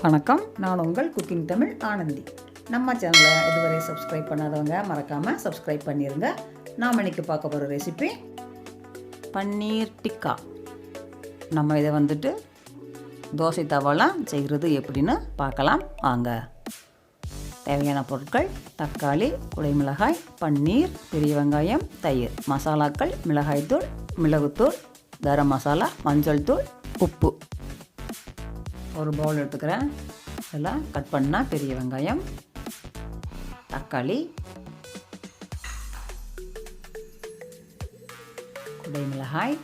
வணக்கம், நான் உங்கள் குக்கிங் தமிழ் ஆனந்தி. நம்ம சேனலை இதுவரை சப்ஸ்கிரைப் பண்ணாதவங்க மறக்காமல் சப்ஸ்கிரைப் பண்ணிடுங்க. நாம் இன்றைக்கி பார்க்க போகிற ரெசிபி பன்னீர் டிக்கா. நம்ம இதை தோசை தவாலாம் செய்கிறது எப்படின்னு பார்க்கலாம் வாங்க. தேவையான பொருட்கள்: தக்காளி, குடைமிளகாய், பன்னீர், பெரிய வெங்காயம், தயிர். மசாலாக்கள்: மிளகாய்த்தூள், மிளகுத்தூள், கரம் மசாலா, மஞ்சள் தூள், உப்பு. ஒரு பவுல் எடுத்துக்கிறேன். இதில் கட் பண்ணால் பெரிய வெங்காயம், தக்காளி, குடைமிளகாய்,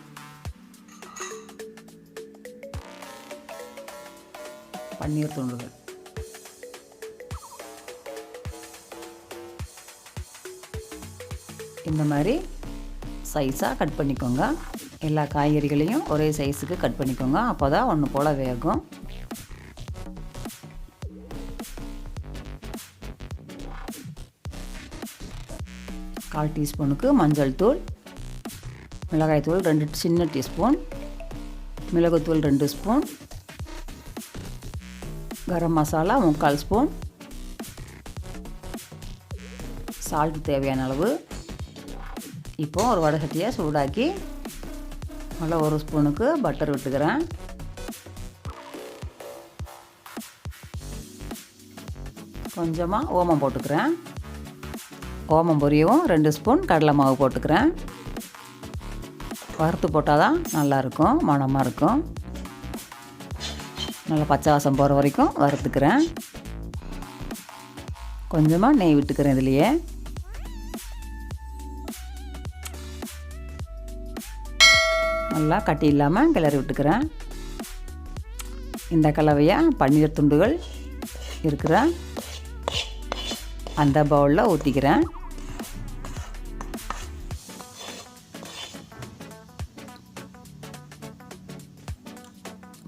பன்னீர் துண்டுகள். இந்த மாதிரி சைஸாக கட் பண்ணிக்கோங்க. எல்லா காய்கறிகளையும் ஒரே சைஸுக்கு கட் பண்ணிக்கோங்க. அப்போ தான் ஒன்று போல் வேகும். கால் டீஸ்பூனுக்கு மஞ்சள் தூள், மிளகாய் தூள் 2 சின்ன டீஸ்பூன், மிளகுத்தூள் 2 spoon, garam masala 3/4 spoon, salt தேவையான அளவு. இப்போது ஒரு வடைசட்டியை சூடாக்கி நல்லா 1 ஸ்பூனுக்கு பட்டர் விட்டுக்கிறேன். கொஞ்சமாக ஓமம் போட்டுக்கிறேன். ஓமம் பொரியவும் 2 ஸ்பூன் கடலை மாவு போட்டுக்கிறேன். வறுத்து போட்டால் தான் நல்லாயிருக்கும், மணமாக இருக்கும். நல்லா பச்சை வாசம் போகிற வரைக்கும் வறுத்துக்கிறேன். கொஞ்சமாக நெய் விட்டுக்கிறேன். இதுலேயே நல்லா கட்டி இல்லாமல் கிளறி விட்டுக்கிறேன். இந்த கலவையாக பன்னீர் துண்டுகள் இருக்கிற அந்த பவுலில் ஊற்றிக்கிறேன்.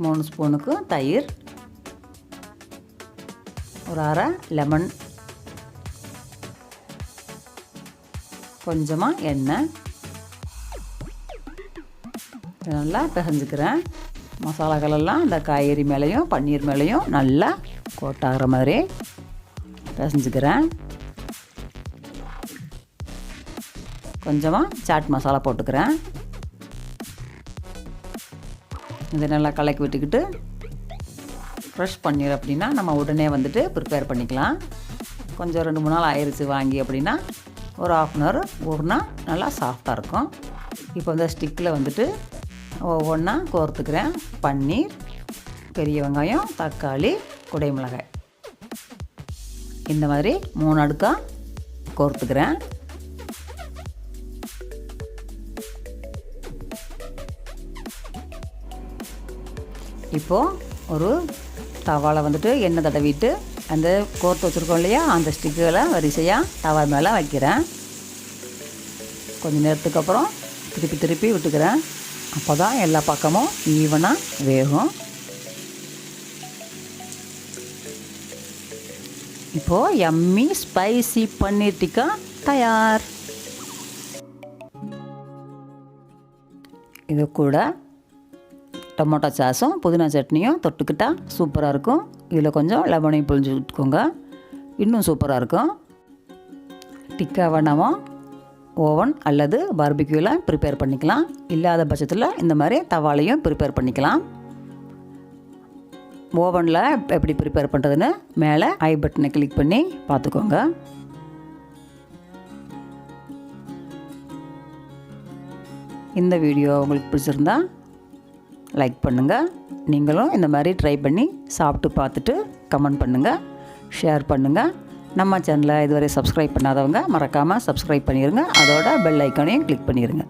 மூணு ஸ்பூனுக்கு தயிர், ஒரு அரை லெமன், கொஞ்சமாக எண்ணெய். நல்லா பிசைஞ்சுக்கிறேன். மசாலாக்களெல்லாம் இந்த காய்கறி மேலேயும் பன்னீர் மேலேயும் நல்லா கோட்டாகிற மாதிரி பிசைஞ்சுக்கிறேன். கொஞ்சமாக சாட் மசாலா போட்டுக்கிறேன். இதை நல்லா கலக்கி விட்டுக்கிட்டு, ஃப்ரெஷ் பன்னீர் அப்படின்னா நம்ம உடனே ப்ரிப்பேர் பண்ணிக்கலாம். கொஞ்சம் 2-3 நாள் ஆயிடுச்சு வாங்கி அப்படின்னா ஒரு 1/2 hour ஊறினா நல்லா சாஃப்டாக இருக்கும். இப்போ இந்த ஸ்டிக்கில் ஒவ்வொன்றா கோர்த்துக்கிறேன். பன்னீர், பெரிய வெங்காயம், தக்காளி, குடைமிளகாய். இந்த மாதிரி 3 அடுக்காக கோர்த்துக்கிறேன். இப்போது ஒரு தவாவில் எண்ணெய் தடவிட்டு அந்த கோர்த்து வச்சுருக்கோம் இல்லையா, அந்த ஸ்டிக்குகளை வரிசையாக தவா மேலே வைக்கிறேன். கொஞ்சம் நேரத்துக்கு அப்புறம் திருப்பி விட்டுக்கிறேன். அப்போ தான் எல்லா பக்கமும் ஈவனாக வேகும். இப்போது யம்மி ஸ்பைசி பன்னீர் டிக்கா தயார். இது கூட டொமேட்டோ சாஸும் புதினா சட்னியும் தொட்டுக்கிட்டால் சூப்பராக இருக்கும். இதில் கொஞ்சம் லெமனையும் புழிஞ்சு விட்டுக்கோங்க, இன்னும் சூப்பராக இருக்கும். டிக்காவை நம்ம ஓவன் அல்லது பார்பிக்யூவில் ப்ரிப்பேர் பண்ணிக்கலாம். இல்லாத பட்சத்தில் இந்த மாதிரி தவாலையும் ப்ரிப்பேர் பண்ணிக்கலாம். ஓவனில் எப்படி ப்ரிப்பேர் பண்ணுறதுன்னு மேலே ஐ பட்டனை கிளிக் பண்ணி பார்த்துக்கோங்க. இந்த வீடியோ உங்களுக்கு பிடிச்சிருந்தா லைக் பண்ணுங்கள். நீங்களும் இந்த மாதிரி ட்ரை பண்ணி சாப்பிட்டு பார்த்துட்டு கமெண்ட் பண்ணுங்கள், ஷேர் பண்ணுங்கள். நம்ம சேனலை இதுவரை சப்ஸ்கிரைப் பண்ணாதவங்க மறக்காமல் சப்ஸ்கிரைப் பண்ணிடுங்க. அதோட பெல் ஐக்கானையும் கிளிக் பண்ணிடுங்க.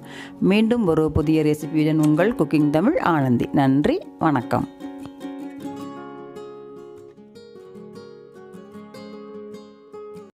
மீண்டும் ஒரு புதிய ரெசிபியுடன் உங்கள் குக்கிங் தமிழ் ஆனந்தி. நன்றி, வணக்கம்.